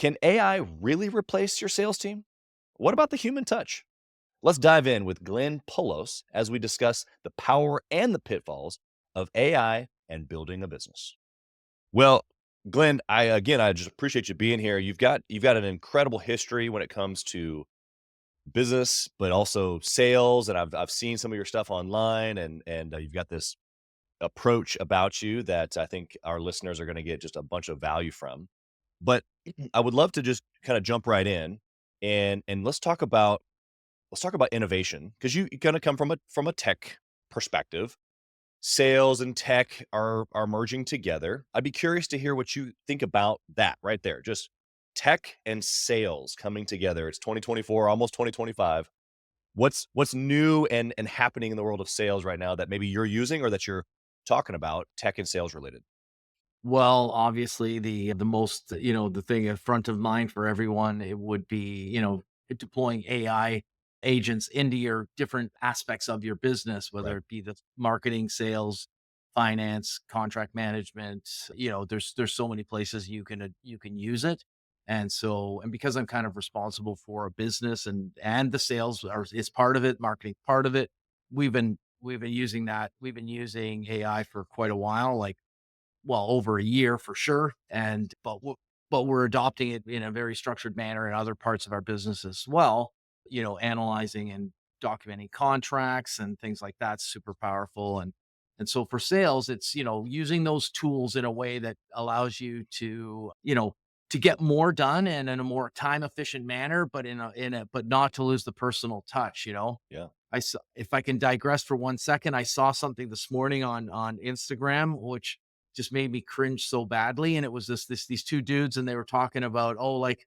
Can AI really replace your sales team? What about the human touch? Let's dive in with Glenn Poulos as we discuss the power and the pitfalls of AI and building a business. Well, Glenn, I just appreciate you being here. You've got an incredible history when it comes to business, but also sales, and I've seen some of your stuff online, and you've got this approach about you that I think our listeners are going to get just a bunch of value from. But I would love to just kind of jump right in and let's talk about innovation because you kind of come from a tech perspective. Sales and tech are merging together. I'd be curious to hear what you think about that right there. Just tech and sales coming together. It's 2024, almost 2025. What's new and happening in the world of sales right now that maybe you're using or that you're talking about tech and sales related? Well, obviously, the most, the thing in front of mind for everyone, it would be, deploying AI agents into your different aspects of your business, Right. whether it be the marketing, sales, finance, contract management. There's so many places you can use it. And because I'm kind of responsible for a business and the sales is part of it, marketing part of it, we've been using that. We've been using AI for quite a while, like over a year for sure. But we're adopting it in a very structured manner in other parts of our business as well. Analyzing and documenting contracts and things like that's super powerful. And so for sales, it's using those tools in a way that allows you to get more done and in a more time efficient manner, but but not to lose the personal touch. Yeah. If I can digress for 1 second, I saw something this morning on Instagram, which just made me cringe so badly. And it was these two dudes, and they were talking about, oh, like,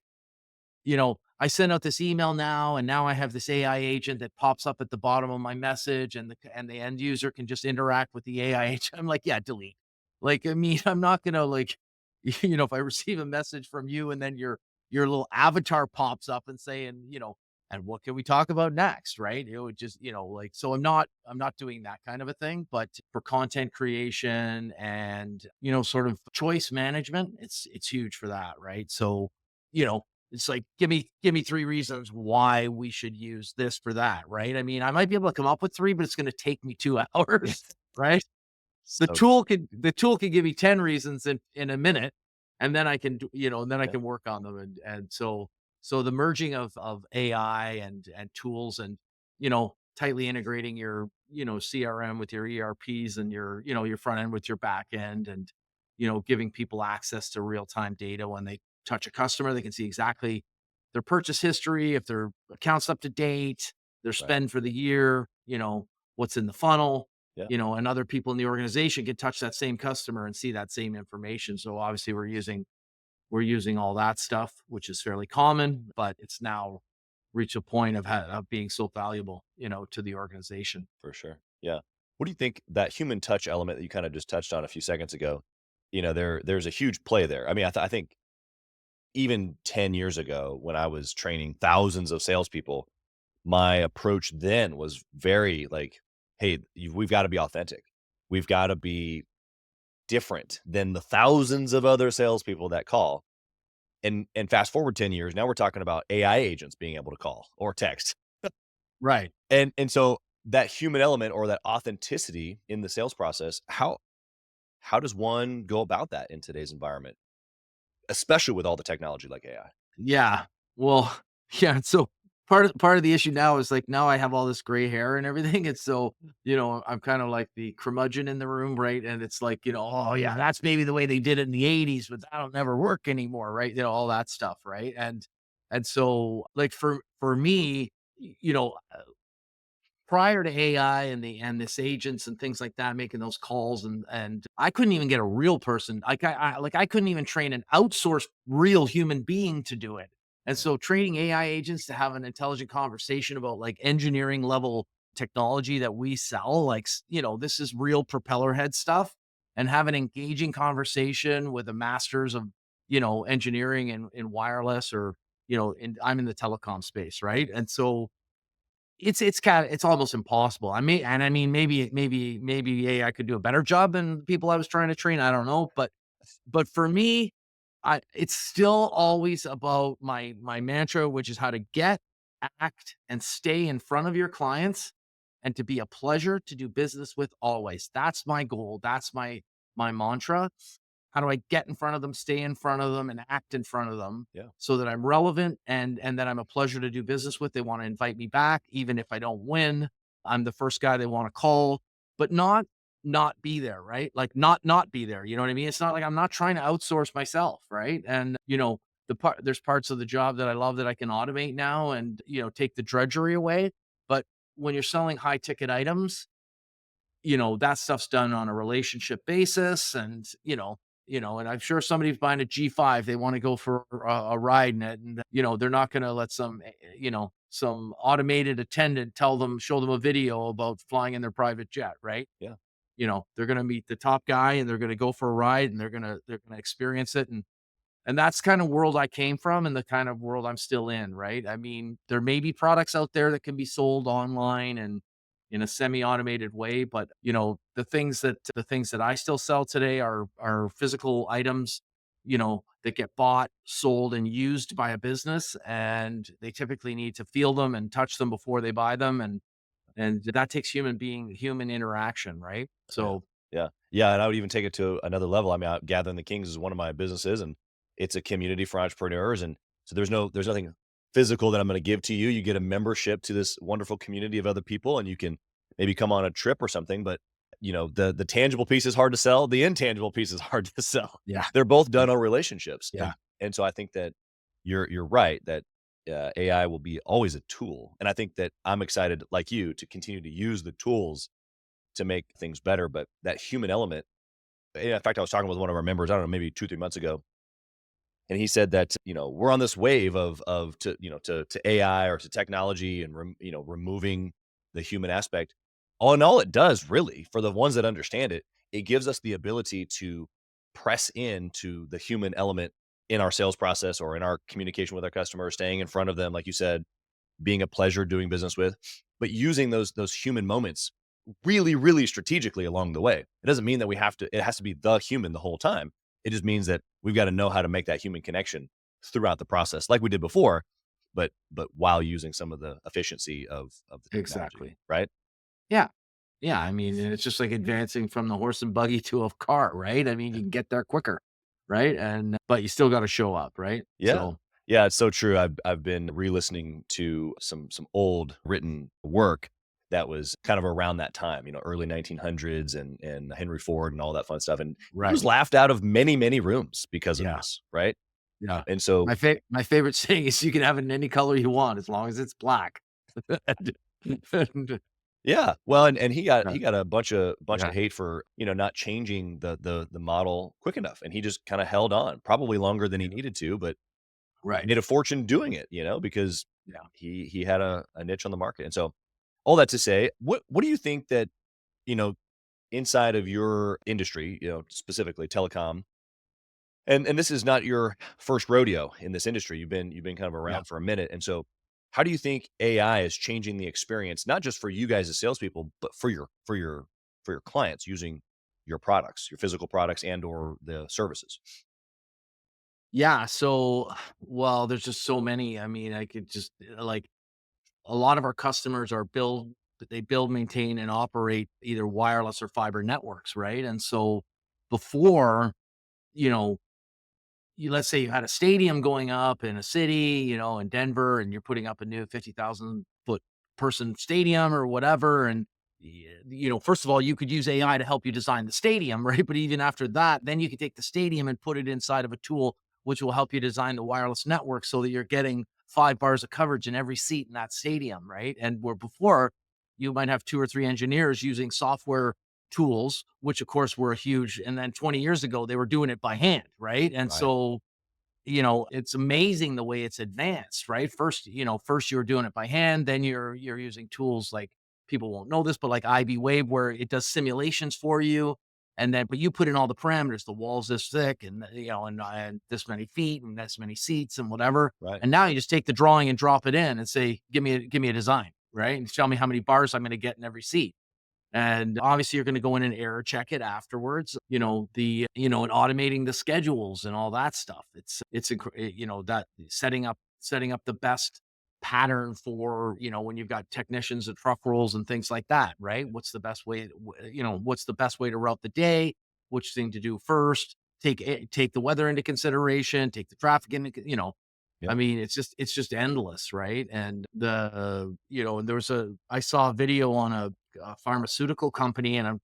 I send out this email now, and now I have this AI agent that pops up at the bottom of my message, and the end user can just interact with the AI agent. I'm like, yeah, delete. Like, I mean, I'm not gonna like, if I receive a message from you and then your little avatar pops up and saying, and what can we talk about next? Right. It would just, like, so I'm not doing that kind of a thing, but for content creation and, sort of choice management, it's huge for that. Right. So, you know, it's like, give me 3 reasons why we should use this for that, right? I mean, I might be able to come up with 3, but it's gonna take me 2 hours, right? The So tool could give me 10 reasons in a minute, and then I can do and then I yeah, can work on them, and so the merging of AI and tools and, tightly integrating your, CRM with your ERPs and your front end with your back end and, giving people access to real-time data when they touch a customer, they can see exactly their purchase history, if their account's up to date, their right. spend for the year, what's in the funnel, Yeah. and other people in the organization can touch that same customer and see that same information. So obviously we're using all that stuff, which is fairly common, but it's now reached a point of being so valuable, to the organization. For sure. Yeah. What do you think that human touch element that you kind of just touched on a few seconds ago? There's a huge play there. I mean, I think even 10 years ago when I was training thousands of salespeople, my approach then was very like, hey, we've got to be authentic. We've got to be different than the thousands of other salespeople that call. And fast forward 10 years, now we're talking about AI agents being able to call or text. Right. And so that human element or that authenticity in the sales process, how does one go about that in today's environment, especially with all the technology like AI? Yeah. Well, yeah. So part of the issue now is like now I have all this gray hair and everything. And so, I'm kind of like the curmudgeon in the room, right? And it's like, oh yeah, that's maybe the way they did it in the 80s, but that'll never work anymore, right? All that stuff, right? And so like for me, prior to AI and this agents and things like that, making those calls and I couldn't even get a real person. I couldn't even train an outsourced real human being to do it. And Right. so training AI agents to have an intelligent conversation about like engineering level technology that we sell, like, this is real propeller head stuff and have an engaging conversation with the masters of, engineering and in wireless or, I'm in the telecom space. Right. And so it's almost impossible. I mean, maybe AI could do a better job than the people I was trying to train. I don't know, but for me, it's still always about my mantra, which is how to get, act, and stay in front of your clients, and to be a pleasure to do business with always. That's my goal. That's my mantra. How do I get in front of them, stay in front of them, and act in front of them Yeah. so that I'm relevant and that I'm a pleasure to do business with? They want to invite me back, even if I don't win. I'm the first guy they want to call, but not be there, right? Like not be there. You know what I mean? It's not like I'm not trying to outsource myself, right? And there's parts of the job that I love that I can automate now and take the drudgery away. But when you're selling high ticket items, that stuff's done on a relationship basis and, and I'm sure somebody's buying a G5, they want to go for a ride in it and, they're not going to let some automated attendant show them a video about flying in their private jet, right? Yeah. They're going to meet the top guy and they're going to go for a ride and they're going to experience it and that's kind of world I came from and the kind of world I'm still in, right? I mean, there may be products out there that can be sold online and in a semi-automated way, but the things that I still sell today are physical items, that get bought, sold, and used by a business, and they typically need to feel them and touch them before they buy them, and that takes human interaction, right? Yeah. So Yeah. Yeah, and I would even take it to another level. I mean, Gathering the Kings is one of my businesses, and it's a community for entrepreneurs, and so there's nothing physical that I'm gonna give to you. You get a membership to this wonderful community of other people, and you can maybe come on a trip or something, but, the tangible piece is hard to sell, the intangible piece is hard to sell. yeah, They're both yeah, done on relationships, yeah, and so I think that you're right that, AI will be always a tool, and I think that I'm excited, like you, to continue to use the tools to make things better, but that human element, in fact, I was talking with one of our members, I don't know, maybe 2, 3 months ago, and he said that, we're on this wave of to AI or to technology and removing the human aspect. All it does really, for the ones that understand it, it gives us the ability to press into the human element in our sales process or in our communication with our customers, staying in front of them, like you said, being a pleasure doing business with, but using those human moments really, really strategically along the way. It doesn't mean that it has to be the human the whole time. It just means that we've got to know how to make that human connection throughout the process, like we did before, but while using some of the efficiency of the technology, exactly. right? Yeah. Yeah, I mean, and it's just like advancing from the horse and buggy to a car, right? I mean, you can get there quicker, right? But you still gotta show up, right? Yeah. So Yeah, it's so true. I've been re-listening to some old written work that was kind of around that time, early 1900s and Henry Ford and all that fun stuff, and he was right. laughed out of many, many rooms because of Yeah, this, right? yeah. And so My favorite saying is you can have it in any color you want as long as it's black. And yeah, well, and he got uh, a bunch of yeah, hate for, not changing the model quick enough, and he just kinda held on, probably longer than he yeah, needed to, but right. made a fortune doing it, because Yeah. he had a niche on the market, and so all that to say, what do you think that, you know, inside of your industry, specifically telecom, and this is not your first rodeo in this industry. You've been kind of Yeah. around for a minute, and so how do you think AI is changing the experience, not just for you guys as salespeople, but for your clients using your products, your physical products and or the services? Yeah, so, well, there's just so many. I mean, I could just, like, a lot of our customers they build, maintain, and operate either wireless or fiber networks, right? And so before, you know, let's say you had a stadium going up in a city, in Denver, and you're putting up a new 50,000 foot person stadium or whatever. And, first of all, you could use AI to help you design the stadium, right? But even after that, then you could take the stadium and put it inside of a tool, which will help you design the wireless network so that you're getting 5 bars of coverage in every seat in that stadium, right? And where before, you might have two or three engineers using software tools, which of course were huge. And then 20 years ago, they were doing it by hand, right? And Right. so, it's amazing the way it's advanced, right? First you were doing it by hand, then you're using tools like people won't know this, but like IB Wave, where it does simulations for you. And then, but you put in all the parameters, the walls this thick and, and this many feet and this many seats and whatever. Right. And now you just take the drawing and drop it in and say, give me a design, right? And tell me how many bars I'm going to get in every seat. And obviously you're going to go in and error check it afterwards, and automating the schedules and all that stuff. That setting up the best pattern for, when you've got technicians and truck rolls and things like that, right? What's the best way to route the day, which thing to do first, take the weather into consideration, take the traffic I Yep. mean, it's just endless, right? And I saw a video on a pharmaceutical company, and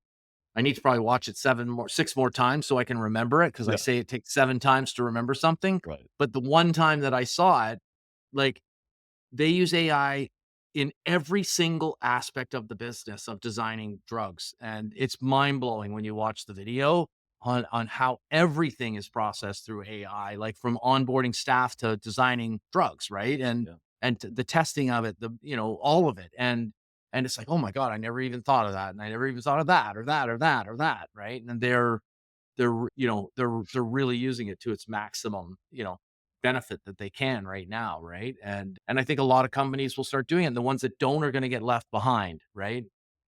I need to probably watch it 6 more times so I can remember it, because I Yeah. say it takes 7 times to remember something. Right. But the one time that I saw it, like, they use AI in every single aspect of the business of designing drugs, and it's mind-blowing when you watch the video on how everything is processed through AI, like from onboarding staff to designing drugs, right? And Yeah. the testing of it, all of it. And it's like, "Oh my god, I never even thought of that, and I never even thought of that or that or that or that," right? And they're really using it to its maximum, benefit that they can right now, right? And I think a lot of companies will start doing it. And the ones that don't are going to get left behind, right?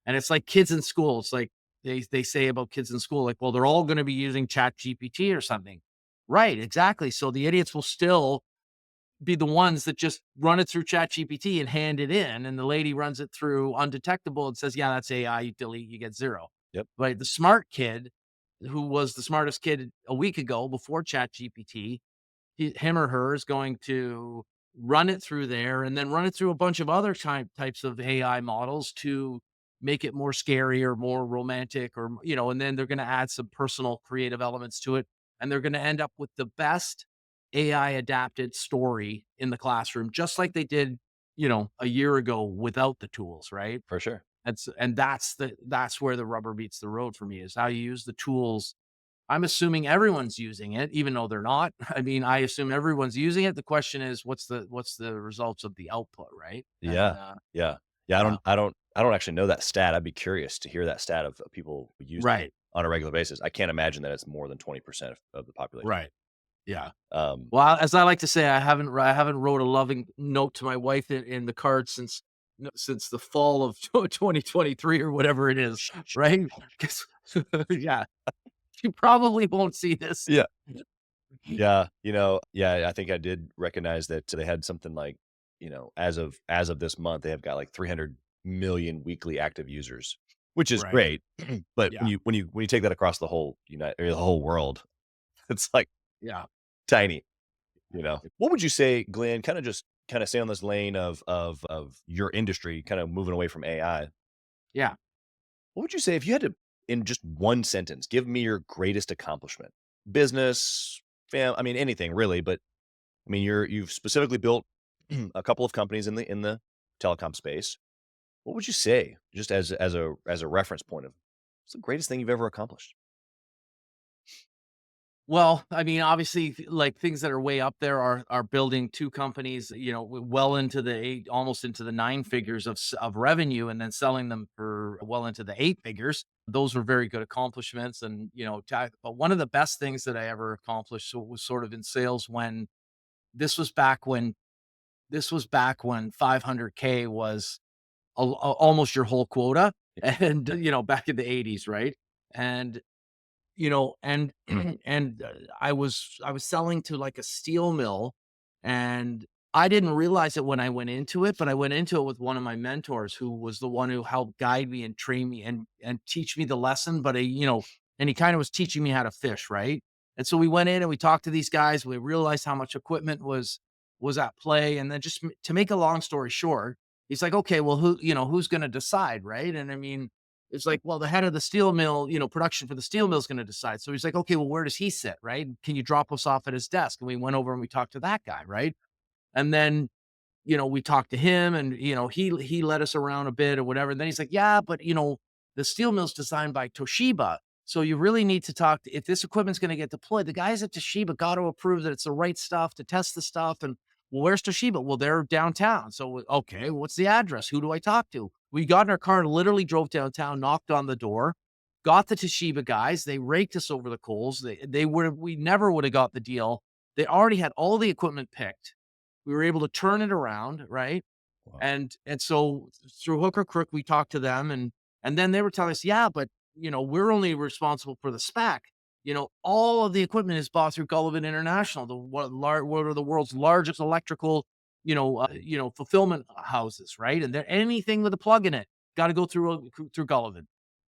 And it's like kids in school. It's like they say about kids in school, like, well, they're all going to be using Chat GPT or something. Right, exactly. So the idiots will still be the ones that just run it through Chat GPT and hand it in, and the lady runs it through undetectable and says, "Yeah, that's AI, you delete, you get 0." Yep. But the smart kid, who was the smartest kid a week ago before Chat GPT, him or her is going to run it through there and then run it through a bunch of other types of AI models to make it more scary or more romantic, or, and then they're going to add some personal creative elements to it. And they're going to end up with the best AI adapted story in the classroom, just like they did, a year ago without the tools, right? For sure. That's where the rubber meets the road for me, is how you use the tools. I'm assuming everyone's using it, even though they're not. I mean, I assume everyone's using it. The question is, what's the results of the output, right? Yeah. Yeah. Yeah. Yeah, I don't actually know that stat. I'd be curious to hear that stat of people who use it right, on a regular basis. I can't imagine that it's more than 20% of the population. right, yeah. Um, Well, as I like to say, I haven't wrote a loving note to my wife in the card since the fall of 2023 or whatever it is, sh sh right? 'Cause yeah, she probably won't see this. Yeah. Yeah. Yeah, I think I did recognize that they had something like, as of this month, they have got like 300 million weekly active users, which is Right. great. But Yeah, when you take that across the whole the whole world, it's like yeah, tiny. What would you say, Glenn, kinda stay on this lane of your industry, kind of moving away from AI. yeah. What would you say if you had to, in just one sentence, give me your greatest accomplishment? Business, I mean, anything really, but I mean, you've specifically built a couple of companies in the telecom space. What would you say, just as a reference point of what's the greatest thing you've ever accomplished? Well, I mean, obviously, like, things that are way up there are building 2 companies, well into the 8, almost into the 9 figures of revenue, and then selling them for well into the 8 figures. Those were very good accomplishments, and, but one of the best things that I ever accomplished was sort of in sales, when this was back when 500K was almost your whole quota, and, back in the '80s, right? And and I was selling to, like, a steel mill, and I didn't realize it when I went into it, but I went into it with one of my mentors, who was the one who helped guide me and train me and teach me the lesson, but and he kinda was teaching me how to fish, right? And so we went in and we talked to these guys, we realized how much equipment was at play, and then, just to make a long story short, he's like, "Okay, well, who's gonna decide," right? And I mean, it's like, well, the head of the steel mill, production for the steel mill is going to decide. So he's like, okay, well, where does he sit? Right. Can you drop us off at his desk? And we went over and we talked to that guy. Right. And then, we talked to him, and, he led us around a bit or whatever. And then he's like, yeah, but, the steel mill's designed by Toshiba. So you really need to talk to, if this equipment's going to get deployed, the guys at Toshiba got to approve that it's the right stuff to test the stuff. And, well, where's Toshiba? Well, they're downtown. So, okay, what's the address? Who do I talk to? We got in our car and literally drove downtown, knocked on the door, got the Toshiba guys. They raked us over the coals. We never would have got the deal. They already had all the equipment picked. We were able to turn it around, right? Wow. And so through hook or crook, we talked to them, And then they were telling us, yeah, but we're only responsible for the spec. All of the equipment is bought through Gullivan International, one of the world's largest electrical, fulfillment houses, right? And there anything with a plug in it got to go through Gullivan.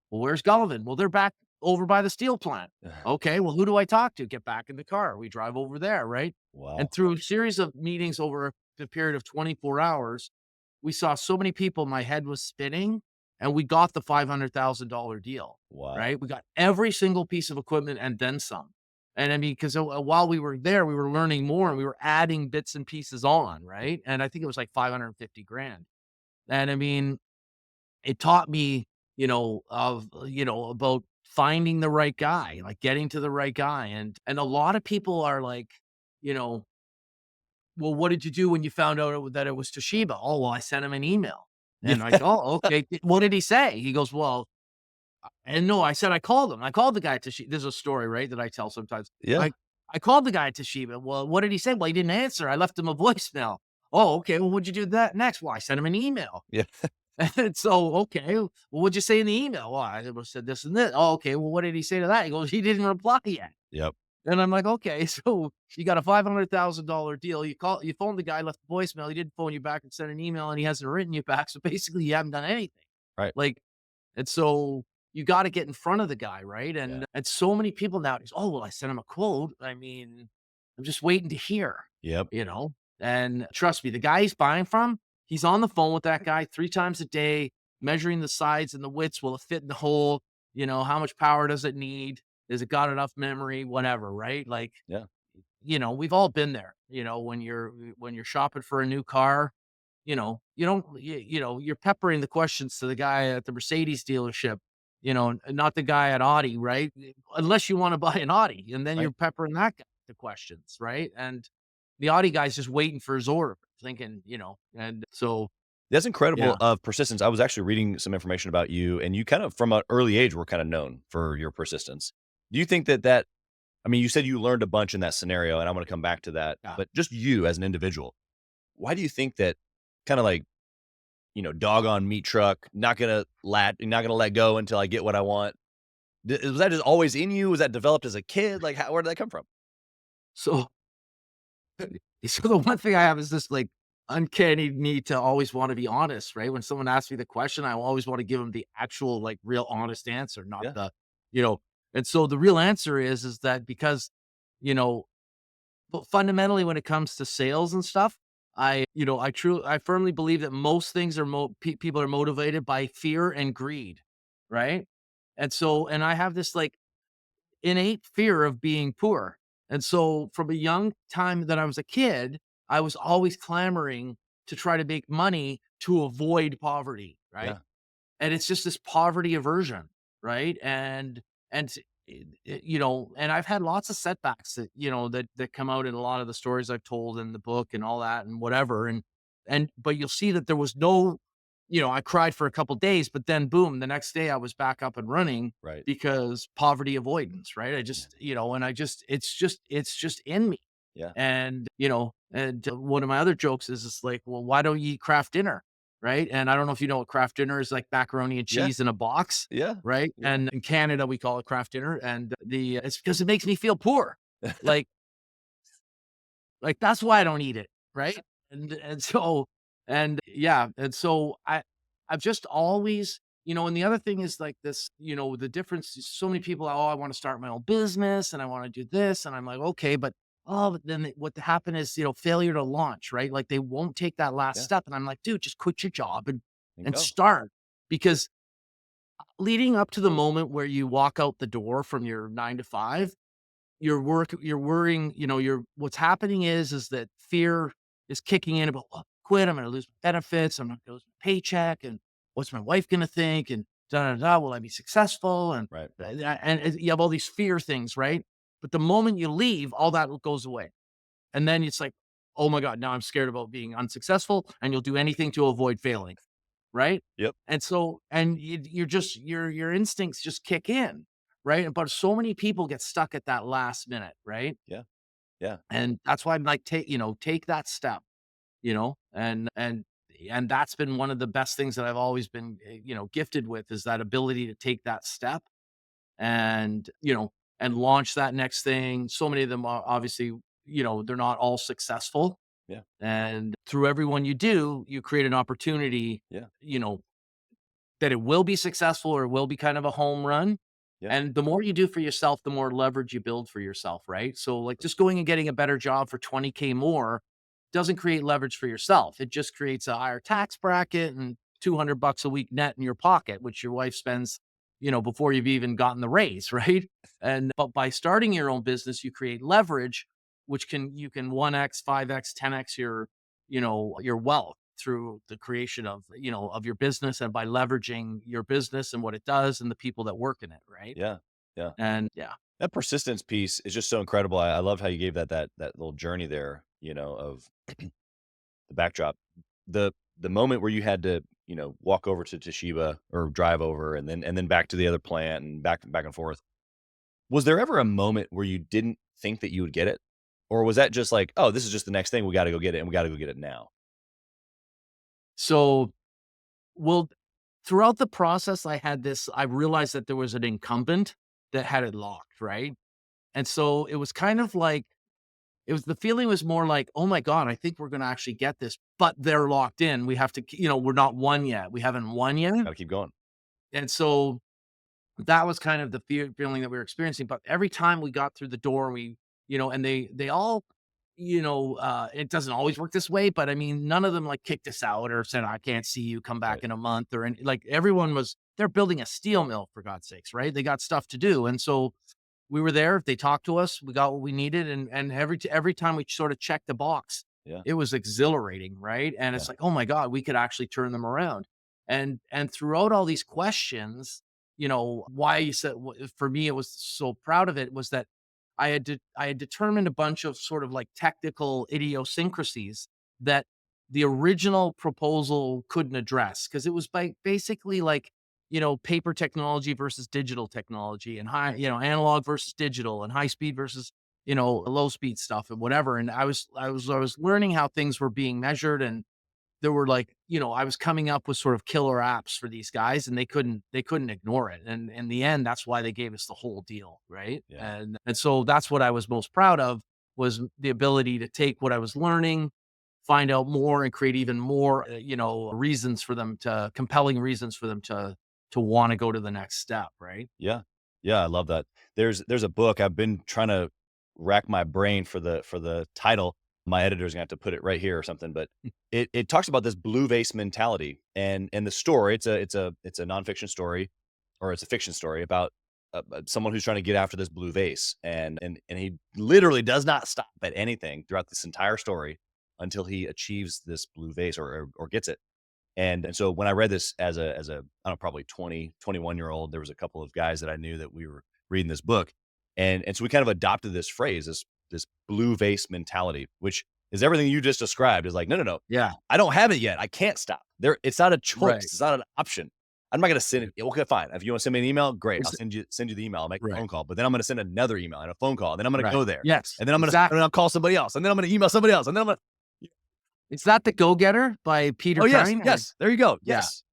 Well, where's Gullivan? Well, they're back over by the steel plant. Okay, well, who do I talk to? Get back in the car. We drive over there, right? And Wow. through a series of meetings over the period of 24 hours, we saw so many people, my head was spinning, and we got the $500,000 deal, Wow. right? We got every single piece of equipment and then some. And I mean, because while we were there, we were learning more and we were adding bits and pieces on, right? And I think it was like 550 grand. And I mean, it taught me, about finding the right guy, like getting to the right guy. And a lot of people are like, you know, well, what did you do when you found out that it was Toshiba? Oh, well, I sent him an email. Yeah. And like, oh, okay. What did he say? He goes, well, and no, I said I called him. I called the guy at Toshiba. There's a story, right, that I tell sometimes. Yeah. I called the guy at Toshiba. Well, what did he say? Well, he didn't answer. I left him a voicemail. Oh, okay. Well, what'd you do that next? Well, I sent him an email. Yeah. And so, okay, well, what'd you say in the email? Well, I said this and this. Oh, okay. Well, what did he say to that? He goes, he didn't reply yet. Yep. And I'm like, okay, so you got a $500,000 deal. You phoned the guy, left a voicemail. He didn't phone you back and send an email, and he hasn't written you back. So basically, you haven't done anything. Right. Like, and so you got to get in front of the guy, right? Yeah. And so many people nowadays. Oh well, I sent him a quote. I mean, I'm just waiting to hear, Yep. you know. And trust me, the guy he's buying from, he's on the phone with that guy 3 times a day, measuring the sides and the widths. Will it fit in the hole? How much power does it need? Has it got enough memory? Whatever, right? Like, Yeah. we've all been there. When you're shopping for a new car, you don't, you're peppering the questions to the guy at the Mercedes dealership, and not the guy at Audi, right? Unless you want to buy an Audi, and then Right. you're peppering that guy the questions, right? And the Audi guy's just waiting for his order, thinking, and so That's incredible yeah. of persistence. I was actually reading some information about you, and you kind of from an early age were kind of known for your persistence. Do you think that I mean, you said you learned a bunch in that scenario, and I'm gonna come back to that, Yeah. but just you as an individual, why do you think that kinda like, dog on meat truck, not gonna let go until I get what I want? Was that just always in you? Was that developed as a kid? Like, where did that come from? So So the one thing I have is this like uncanny need to always want to be honest, right? When someone asks me the question, I always want to give them the actual, like, real honest answer, not Yeah. the, you know. And so the real answer is that because, you know, but fundamentally when it comes to sales and stuff, I firmly believe that most things are people are motivated by fear and greed, right? And I have this like innate fear of being poor. And so from a young time that I was a kid, I was always clamoring to try to make money to avoid poverty, right? Yeah. And it's just this poverty aversion, right? And and I've had lots of setbacks that that come out in a lot of the stories I've told in the book and all that and whatever. And but you'll see that there was no, I cried for a couple days, but then boom, the next day I was back up and running Right. because poverty avoidance, right? I Yeah. just, and it's just in me. Yeah. And one of my other jokes is it's like, well, why don't you eat craft dinner? Right. And I don't know if you know what craft dinner is, like macaroni and Yeah. cheese in a box. Yeah. Right. Yeah. And in Canada, we call it craft dinner. And it's because it makes me feel poor. Like, that's why I don't eat it, right? And so and yeah, and so I've just always, and the other thing is like this, the difference is so many people, oh, I want to start my own business and I want to do this. And I'm like, okay, but then what happened is, failure to launch, right? Like they won't take that last Yeah. step. And I'm like, dude, just quit your job and And and go. start. Because leading up to the moment where you walk out the door from your 9 to 5, you're worrying, what's happening is that fear is kicking in about, "Oh, quit, I'm gonna lose my benefits, I'm not gonna lose my paycheck, and what's my wife gonna think, and da, da, da, will I be successful?" And Right. you have all these fear things, right? But the moment you leave, all that goes away. And then it's like, "Oh my god, now I'm scared about being unsuccessful," and you'll do anything to avoid failing, right? Yep. And so you're just your instincts just kick in, right? But so many people get stuck at that last minute, right? Yeah. Yeah. And that's why I'm like, take that step, and opportunity. And that's been one of the best things that I've always been, gifted with, is that ability to take that step and, and launch that next thing. So many of them are obviously, they're not all successful. Yeah. And through everyone you do, you create an opportunity, Yeah. you know, that it will be successful or it will be kind of a home run. Yeah. And the more you do for yourself, the more leverage you build for yourself, right? So, like, just going and getting a better job for 20K more doesn't create leverage for yourself. It just creates a higher tax bracket and $200 a week net in your pocket, which your wife spends, before you've even gotten the raise, right? And but by starting your own business, you create leverage, which you can 1x, 5x, 10x your wealth through the creation of your business, and by leveraging your business and what it does and the people that work in it, right? Yeah. Yeah. And yeah. That persistence piece is just so incredible. I love how you gave that little journey there, of the backdrop. The moment where you had to, walk over to Toshiba or drive over and then back to the other plant and back and forth. Was there ever a moment where you didn't think that you would get it? Or was that just like, "Oh, this is just the next thing, we gotta go get it, and we gotta go get it now?" So, well, throughout the process, I realized that there was an incumbent that had it locked, right? And so it was kind of like, the feeling was more like, oh my God, I think we're going to actually get this, but they're locked in. We have to, we're not won yet. We haven't won yet. Gotta keep going. And so that was kind of the feeling that we were experiencing. But every time we got through the door, and they all, it doesn't always work this way, but I mean, none of them like kicked us out or said, I can't see you, come back Right. in a month, or any, like, everyone they're building a steel mill, for God's sakes, right? They got stuff to do. And so we were there. They talked to us. We got what we needed, and every time we sort of checked the box, Yeah. it was exhilarating, right? And Yeah. it's like, oh my God, we could actually turn them around. And throughout all these questions, why you said, for me, it was so proud of it was that I had determined a bunch of sort of like technical idiosyncrasies that the original proposal couldn't address, because it was basically like, paper technology versus digital technology, and analog versus digital, and high speed versus, low speed stuff and whatever. And I was learning how things were being measured, and there were like, I was coming up with sort of killer apps for these guys, and they couldn't ignore it. And in the end, that's why they gave us the whole deal, right? Yeah. And so that's what I was most proud of, was the ability to take what I was learning, find out more, and create even more, compelling reasons for them to want to go to the next step, right? Yeah. Yeah, I love that. There's a book I've been trying to rack my brain for the title. My editor's gonna have to put it right here or something, but it talks about this blue vase mentality, and the story, it's a nonfiction story, or it's a fiction story about, someone who's trying to get after this blue vase, and he literally does not stop at anything throughout this entire story until he achieves this blue vase, or gets it. And so when I read this as a, I don't know, probably 20, 21-year-old, there was a couple of guys that I knew that we were reading this book. And so we kind of adopted this phrase, this blue vase mentality, which is everything you just described. Is like, no, no, no, Yeah. I don't have it yet. I can't stop. It's not a choice. Right. It's not an option. I'm not gonna send Right. it. Okay, fine. If you want to send me an email, great. I'll Ex- send you the email. I'll make a right. phone call. But then I'm gonna send another email and a phone call. And then I'm gonna Right. go there. Yes. And then Exactly. I'll call somebody else. And then I'm gonna email somebody else. And then I'm gonna. Is that The Go Getter by Peter Oh yes, Kine? yes. There you go. Yeah. Yes.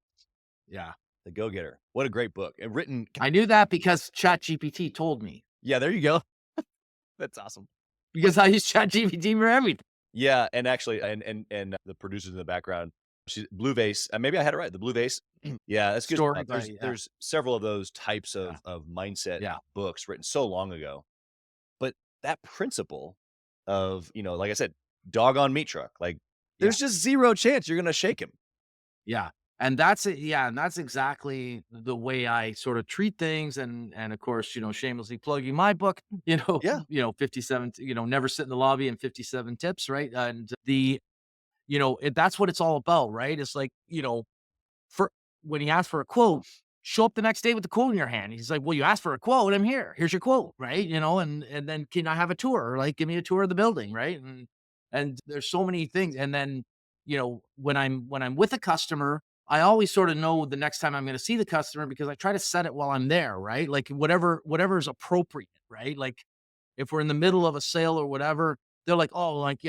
Yeah. The Go-Getter. What a great book, and written. I knew that because ChatGPT told me, Yeah, there you go. That's awesome. because I use ChatGPT for everything. Yeah, and actually, and the producers in the background, she's Blue Vase, maybe I had it right, the Blue Vase. Yeah, that's good Story stuff. by, yeah, There's several of those types yeah, of mindset yeah, books written so long ago, but that principle of, like I said, dog on meat truck, like, yeah, there's just 0 chance you're gonna shake him. yeah. And that's it. Yeah, and that's exactly the way I sort of treat things. And of course, shamelessly plugging my book, Yeah, 57, never sit in the lobby, and 57 tips, right? And that's what it's all about, right? It's like, for when he asked for a quote, show up the next day with the quote in your hand. He's like, "Well, you asked for a quote. I'm here. Here's your quote." Right. And then, can I have a tour? Or, like, give me a tour of the building. Right. And there's so many things. And then, when I'm with a customer, I always sort of know the next time I'm going to see the customer, because I try to set it while I'm there. Right. Like, whatever is appropriate. Right. Like, if we're in the middle of a sale or whatever, they're like, "Oh, like,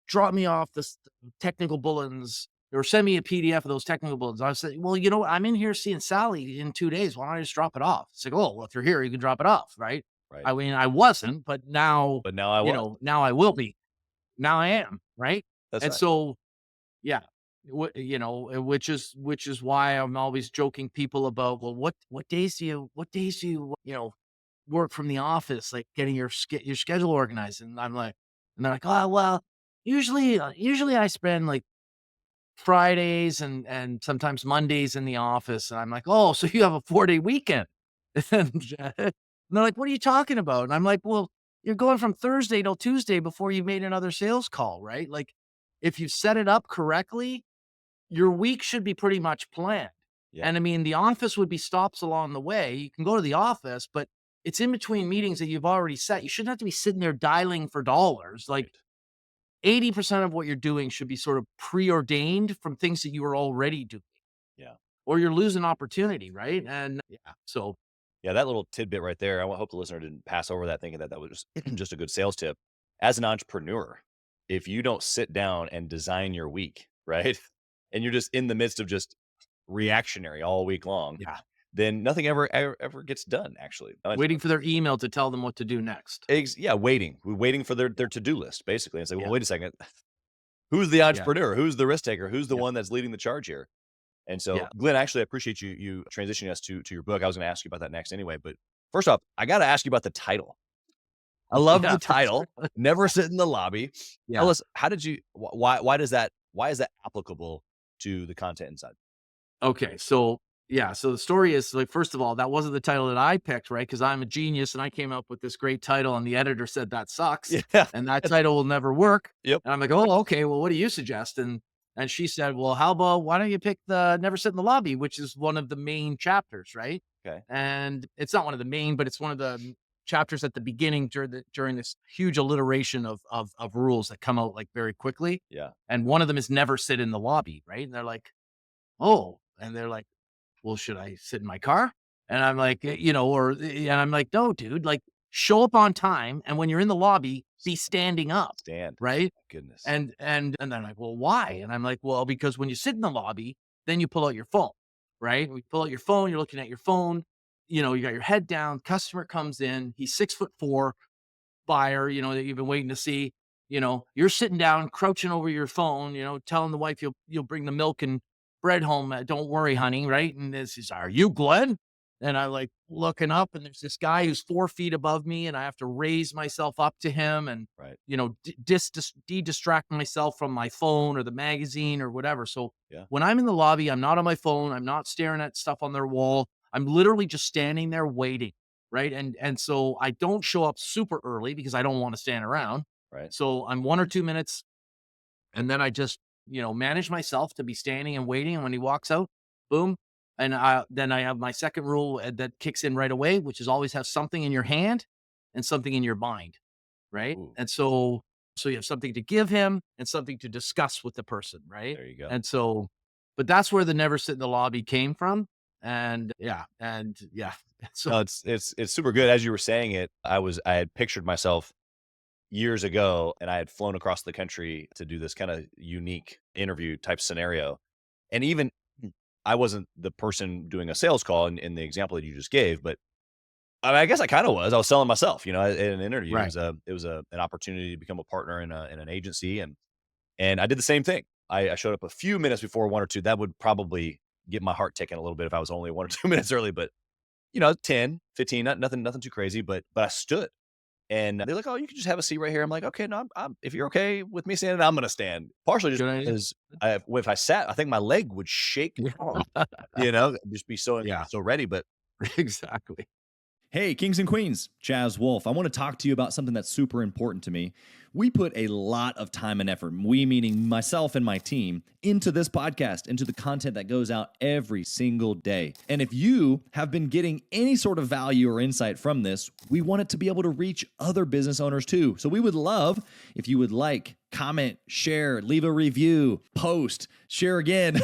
drop me off this technical bulletins or send me a PDF of those technical builds. I was saying, well, you know, I'm in here seeing Sally in 2 days. Why don't I just drop it off? It's like, oh, well, if you're here, you can drop it off, right? Right. I mean, I wasn't, but now, But now I was. now I will be. Now I am, right? That's And right. so, yeah, which is why I'm always joking people about, well, what days do you work from the office, like getting your schedule organized, and I'm like, and they're like, oh well, usually I spend like Fridays and sometimes Mondays in the office, and I'm like, oh, so you have a 4-day weekend? And they're like, what are you talking about? And I'm like, well, you're going from Thursday till Tuesday before you made another sales call, right? Like, if you set it up correctly, your week should be pretty much planned. Yeah. And I mean, the office would be stops along the way. You can go to the office, but it's in between meetings that you've already set. You shouldn't have to be sitting there dialing for dollars. Like, Right. 80% of what you're doing should be sort of preordained from things that you were already doing, Yeah. or you're losing opportunity, right? And yeah, so Yeah, that little tidbit right there, hope the listener didn't pass over that thinking that that was just a good sales tip. As an entrepreneur, if you don't sit down and design your week, right? And you're just in the midst of just reactionary all week long, yeah, then nothing ever gets done, actually. waiting for their email to tell them what to do next. Yeah, waiting. We're waiting for their to-do list, basically. It's like, well, Yeah, wait a second. Who's the yeah, entrepreneur? Who's the risk taker? Who's the yeah, one that's leading the charge here? And so, yeah, Glenn, actually, I appreciate you transitioning us to your book. I was going to ask you about that next anyway. But first off, I got to ask you about the title. I love yeah, the for title. sure. Never sit in the lobby. Tell Yeah. us, how did you? Why is that applicable to the content inside? Okay, so yeah, so the story is like, first of all, that wasn't the title that I picked, right? Because I'm a genius and I came up with this great title, and the editor said that sucks, Yeah. and that title will never work. Yep. And I'm like, oh, okay, well, what do you suggest? And she said, well, how about why don't you pick the Never Sit in the Lobby, which is one of the main chapters, right? Okay. And it's not one of the main, but it's one of the chapters at the beginning during this huge alliteration of rules that come out like very quickly. Yeah. And one of them is never sit in the lobby, right? And they're like, oh, and they're like, well, should I sit in my car? And I'm like, and I'm like, no, dude, like, show up on time. And when you're in the lobby, be standing up. Stand. Right. Goodness. And they're like, well, why? And I'm like, well, because when you sit in the lobby, then you pull out your phone, right? We pull out your phone, you're looking at your phone, you got your head down, customer comes in, he's 6'4" buyer, that you've been waiting to see. You're sitting down, crouching over your phone, telling the wife you'll bring the milk and bread home. Don't worry, honey, right? And this is, are you Glenn? And I like looking up, and there's this guy who's 4 feet above me, and I have to raise myself up to him, and Right. distract myself from my phone or the magazine or whatever. So Yeah. when I'm in the lobby, I'm not on my phone. I'm not staring at stuff on their wall. I'm literally just standing there waiting. Right. And so I don't show up super early because I don't want to stand around. Right. So I'm 1 or 2 minutes, and then I just, manage myself to be standing and waiting. And when he walks out, boom. And then I have my second rule that kicks in right away, which is always have something in your hand and something in your mind. Right. Ooh, And so you have something to give him and something to discuss with the person. Right. there you go. And so, but that's where the never sit in the lobby came from. And yeah. So No, it's super good. As you were saying it, I had pictured myself years ago, and I had flown across the country to do this kind of unique interview type scenario. And even I wasn't the person doing a sales call in the example that you just gave, but I guess I kind of was. I was selling myself, in an interview. right. It was an opportunity to become a partner in an agency, and I did the same thing. I showed up a few minutes before 1 or 2. That would probably get my heart ticking a little bit if I was only 1 or 2 minutes early, but 10, 15, nothing too crazy, but I stood, and they're like, "Oh, you can just have a seat right here." I'm like, "Okay, no, I'm if you're okay with me standing, I'm gonna stand." Partially just Good idea. because if I sat, I think my leg would shake, Yeah. just be so Yeah, so ready, but exactly. Hey, Kings and Queens, Chaz Wolf. I want to talk to you about something that's super important to me. We put a lot of time and effort, we meaning myself and my team, into this podcast, into the content that goes out every single day. And if you have been getting any sort of value or insight from this, we want it to be able to reach other business owners too. So we would love if you would like, comment, share, leave a review, post, share again,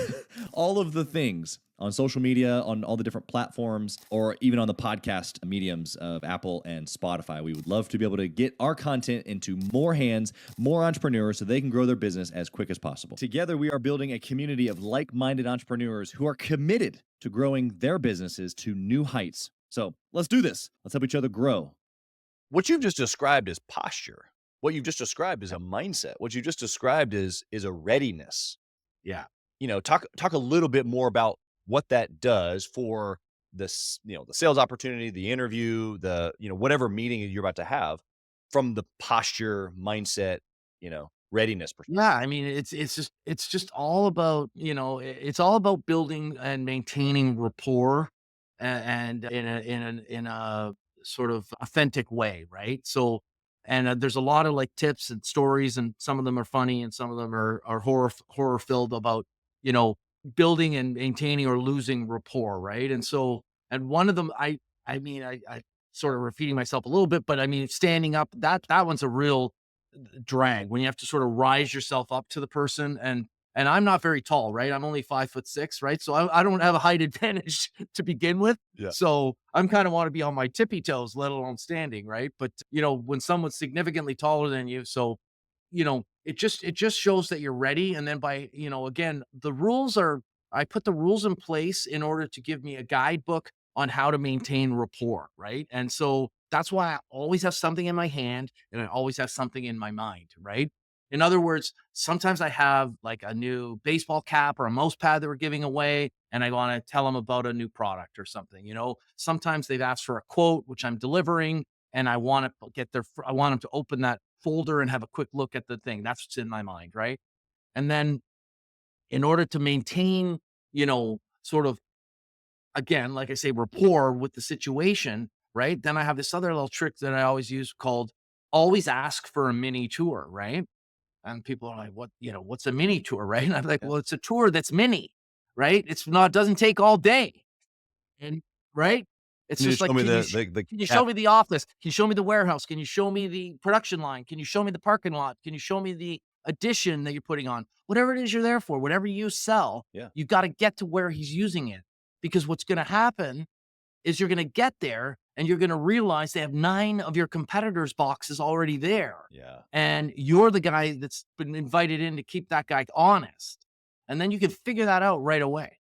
all of the things on social media, on all the different platforms, or even on the podcast mediums of Apple and Spotify. We would love to be able to get our content into more hands, more entrepreneurs, so they can grow their business as quick as possible. Together, we are building a community of like-minded entrepreneurs who are committed to growing their businesses to new heights. So let's do this. Let's help each other grow. What you've just described is posture. What you've just described is a mindset. What you just described is a readiness. Yeah. Talk a little bit more about what that does for this, the sales opportunity, the interview, whatever meeting you're about to have from the posture, mindset, readiness perspective. Yeah, I mean, it's just all about, it's all about building and maintaining rapport and in a sort of authentic way, right? So, and there's a lot of like tips and stories, and some of them are funny, and some of them are horror filled about you know building and maintaining or losing rapport, right? And so, and one of them, I sort of repeating myself a little bit, but I mean, standing up, that one's a real drag when you have to sort of rise yourself up to the person. And I'm not very tall, right? I'm only 5'6", right? So I don't have a height advantage to begin with. Yeah. So I'm kind of want to be on my tippy toes, let alone standing, right? But when someone's significantly taller than you, so it just shows that you're ready. And then by again, the rules are, I put the rules in place in order to give me a guidebook on how to maintain rapport, right? And so that's why I always have something in my hand and I always have something in my mind, right? In other words, sometimes I have like a new baseball cap or a mouse pad that we're giving away, and I want to tell them about a new product or something. Sometimes they've asked for a quote, which I'm delivering, and I want them to open that folder and have a quick look at the thing. That's what's in my mind, right? And then in order to maintain, sort of, again, like I say, rapport with the situation, right? Then I have this other little trick that I always use called always ask for a mini tour, right? And people are like, what's a mini tour, right? And I'm like, Yeah. well, it's a tour that's mini, right? Doesn't take all day. And right? It's Can you just show like, me can you, the can you show cap? me the office? Can you show me the warehouse? Can you show me the production line? Can you show me the parking lot? Can you show me the addition that you're putting on? Whatever it is you're there for, whatever you sell, Yeah. you got to get to where he's using it. Because what's going to happen is you're going to get there and you're going to realize they have 9 of your competitors' boxes already there. Yeah. And you're the guy that's been invited in to keep that guy honest. And then you can figure that out right away.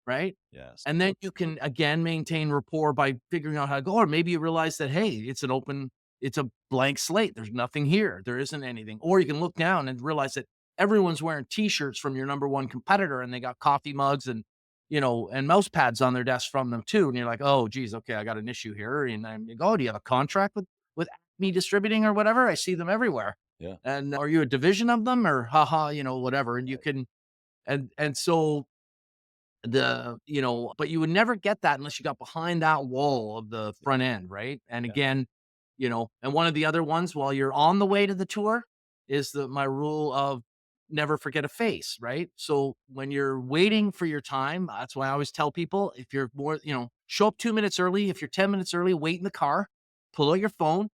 Right. Yes. And then you can again maintain rapport by figuring out how to go, or maybe you realize that, hey, it's a blank slate. There's nothing here. There isn't anything. Or you can look down and realize that everyone's wearing t-shirts from your number one competitor and they got coffee mugs and, and mouse pads on their desk from them too. And you're like, oh, geez, okay, I got an issue here. And I'm like, oh, do you have a contract with me distributing or whatever? I see them everywhere. Yeah. And are you a division of them or haha, whatever. And you can, and so but you would never get that unless you got behind that wall of the front end, right? And Yeah. again, and one of the other ones while you're on the way to the tour is my rule of never forget a face, right? So when you're waiting for your time, that's why I always tell people, if you're more, show up 2 minutes early. If you're 10 minutes early, wait in the car, pull out your phone,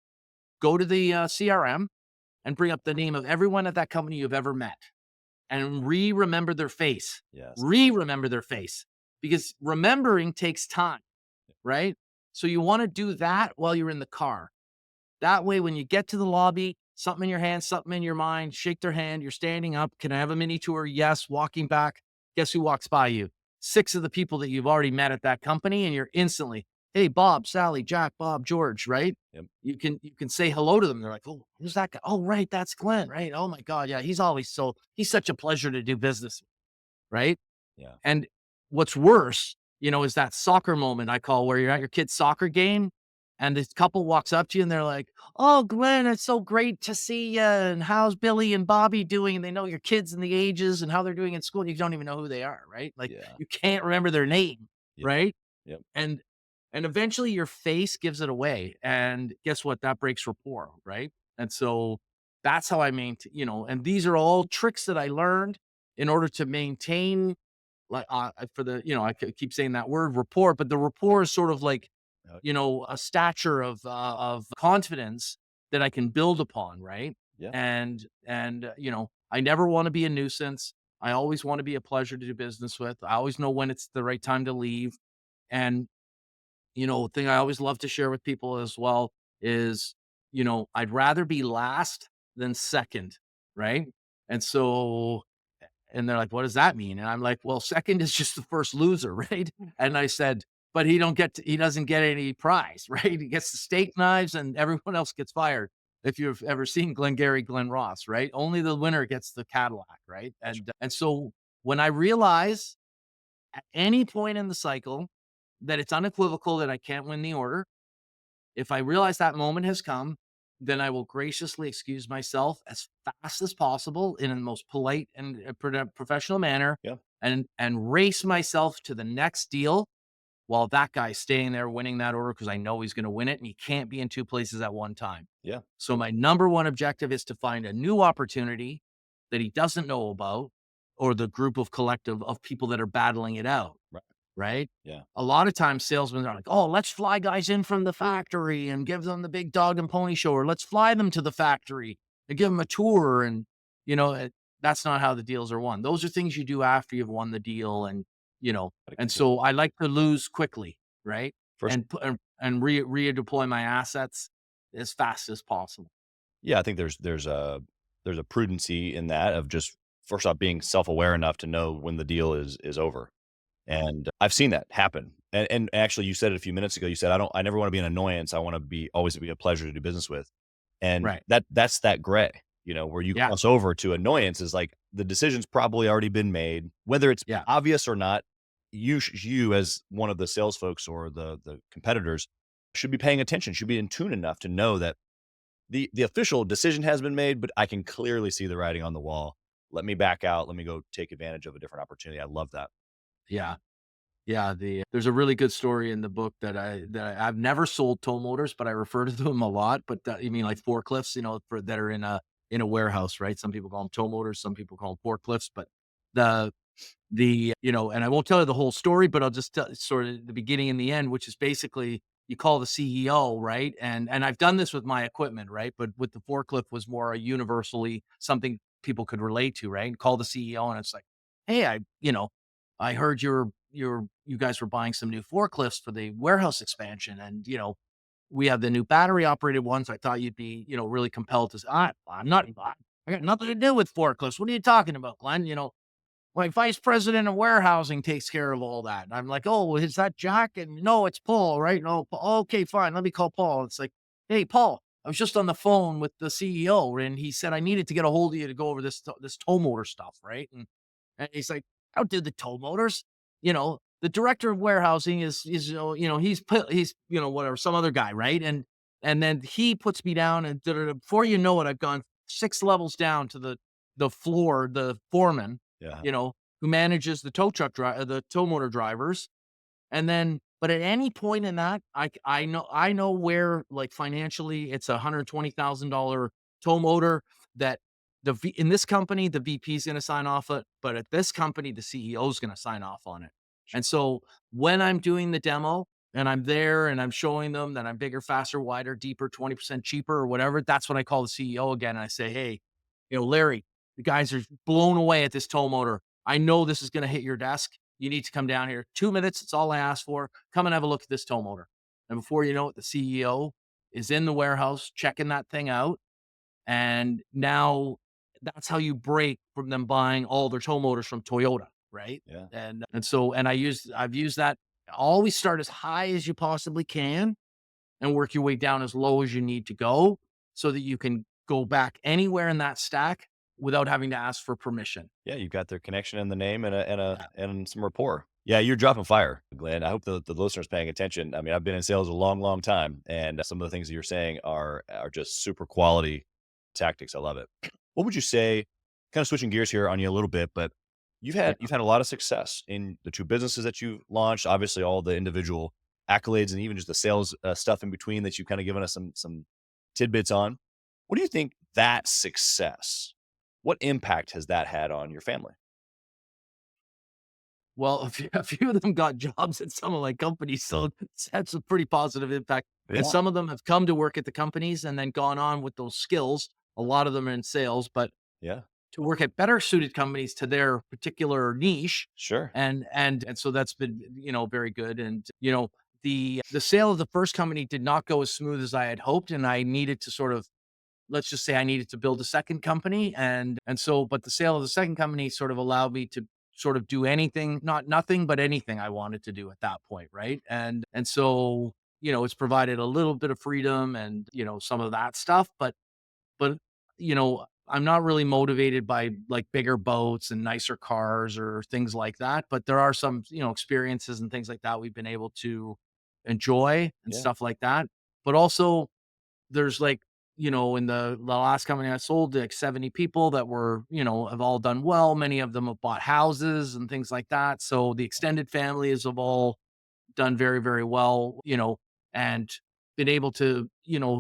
go to the CRM and bring up the name of everyone at that company you've ever met and remember their face. Yes. Remember their face, because remembering takes time, right? So you want to do that while you're in the car. That way, when you get to the lobby, something in your hand, something in your mind, shake their hand. You're standing up. Can I have a mini tour? Yes. Walking back. Guess who walks by you? 6 of the people that you've already met at that company, and you're instantly, hey, Bob, Sally, Jack, Bob, George, right? Yep. You can say hello to them. They're like, oh, who's that guy? Oh, right, that's Glenn, right? Oh my God, yeah, he's such a pleasure to do business, right? Yeah. And what's worse, is that soccer moment I call where you're at your kid's soccer game and this couple walks up to you and they're like, oh, Glenn, it's so great to see you. And how's Billy and Bobby doing? And they know your kids and the ages and how they're doing in school. And you don't even know who they are, right? Like Yeah. you can't remember their name, Yeah. right? Yep. And eventually your face gives it away. And guess what? That breaks rapport, right? And so that's how I maintain, and these are all tricks that I learned in order to maintain, like, for the, keep saying that word rapport, but the rapport is sort of like, a stature of confidence that I can build upon, right? Yeah. And I never want to be a nuisance. I always want to be a pleasure to do business with. I always know when it's the right time to leave. And, thing I always love to share with people as well is, I'd rather be last than second. Right. And so, and they're like, "What does that mean?" And I'm like, "Well, second is just the first loser, right?" And I said, "But he doesn't get any prize, right? He gets the steak knives and everyone else gets fired." If you've ever seen Glengarry Glen Ross, right? Only the winner gets the Cadillac, right? And so when I realize at any point in the cycle that it's unequivocal that I can't win the order, if I realize that moment has come, then I will graciously excuse myself as fast as possible in the most polite and professional manner, Yeah. and race myself to the next deal while that guy's staying there winning that order because I know he's going to win it and he can't be in two places at one time. Yeah. So my number one objective is to find a new opportunity that he doesn't know about, or the group of collective of people that are battling it out. Right. Right? Yeah. A lot of times salesmen are like, "Oh, let's fly guys in from the factory and give them the big dog and pony show, or let's fly them to the factory and give them a tour." And, that's not how the deals are won. Those are things you do after you've won the deal. And, Gotta and continue. so I like to lose quickly, right? First, And redeploy my assets as fast as possible. yeah, I think there's a prudency in that of just first off being self-aware enough to know when the deal is over. And I've seen that happen. And actually you said it a few minutes ago. You said, I never want to be an annoyance. I want to be always be a pleasure to do business with. And Right. that's that gray, where you Yeah. cross over to annoyance is like the decision's probably already been made, whether it's Yeah. obvious or not. You as one of the sales folks or the competitors should be paying attention, should be in tune enough to know that the official decision has been made, but I can clearly see the writing on the wall. Let me back out. Let me go take advantage of a different opportunity. I love that. Yeah. Yeah, there's a really good story in the book I've never sold tow motors, but I refer to them a lot. But you mean like forklifts, that are in a warehouse, right? Some people call them tow motors, some people call them forklifts. But the and I won't tell you the whole story, but I'll just tell sort of the beginning and the end, which is basically you call the CEO, right? And I've done this with my equipment, right? But with the forklift was more a universally something people could relate to, right? Call the CEO and it's like, "Hey, I heard you guys were buying some new forklifts for the warehouse expansion, and we have the new battery operated ones. I thought you'd be really compelled to. I'm not. I got nothing to do with forklifts. What are you talking about, Glenn? My vice president of warehousing takes care of all that." And I'm like, "Oh, well, is that Jack?" And no, it's Paul, right? No, okay, fine. Let me call Paul. It's like, "Hey, Paul, I was just on the phone with the CEO, and he said I needed to get a hold of you to go over this tow motor stuff, right?" And he's like, "I don't do the tow motors. The director of warehousing is he's whatever, some other guy, right?" And then he puts me down, and before you know it, I've gone 6 levels down to the floor, the foreman, Yeah. who manages the tow motor drivers. And then, but at any point in that, I know where, like, financially it's $120,000 tow motor that in this company the VP is going to sign off it, but at this company the CEO is going to sign off on it. And so when I'm doing the demo and I'm there and I'm showing them that I'm bigger, faster, wider, deeper, 20% cheaper or whatever, that's when I call the CEO again and I say, "Hey, Larry, the guys are blown away at this tow motor. I know this is going to hit your desk. You need to come down here. 2 minutes. It's all I asked for. Come and have a look at this tow motor." And before you know it, the CEO is in the warehouse checking that thing out. And now that's how you break from them buying all their tow motors from Toyota, right? Yeah. And I've used that. Always start as high as you possibly can and work your way down as low as you need to go so that you can go back anywhere in that stack without having to ask for permission. Yeah, you've got their connection in the name and Yeah. and some rapport. Yeah, you're dropping fire, Glenn. I hope the listeners paying attention. I mean, I've been in sales a long, long time, and some of the things that you're saying are just super quality tactics. I love it. What would you say? Kind of switching gears here on you a little bit, but Yeah. you've had a lot of success in the two businesses that you've launched. Obviously, all the individual accolades and even just the sales stuff in between that you've kind of given us some tidbits on. What do you think that success? What impact has that had on your family? Well, a few of them got jobs at some of my companies, so it's had some pretty positive impact. And Yeah. some of them have come to work at the companies and then gone on with those skills. A lot of them are in sales, but Yeah. to work at better suited companies to their particular niche. Sure. And so that's been, very good. And, the sale of the first company did not go as smooth as I had hoped. And I needed to sort of, let's just say I needed to build a second company. And so, but the sale of the second company sort of allowed me to sort of do anything, not nothing, but anything I wanted to do at that point. Right. And so, it's provided a little bit of freedom and, some of that stuff. But, I'm not really motivated by, like, bigger boats and nicer cars or things like that, but there are some, experiences and things like that we've been able to enjoy and Yeah. stuff like that. But also, there's, like, in the last company I sold, like, 70 people that were, have all done well. Many of them have bought houses and things like that. So the extended families have all done very, very well, and been able to,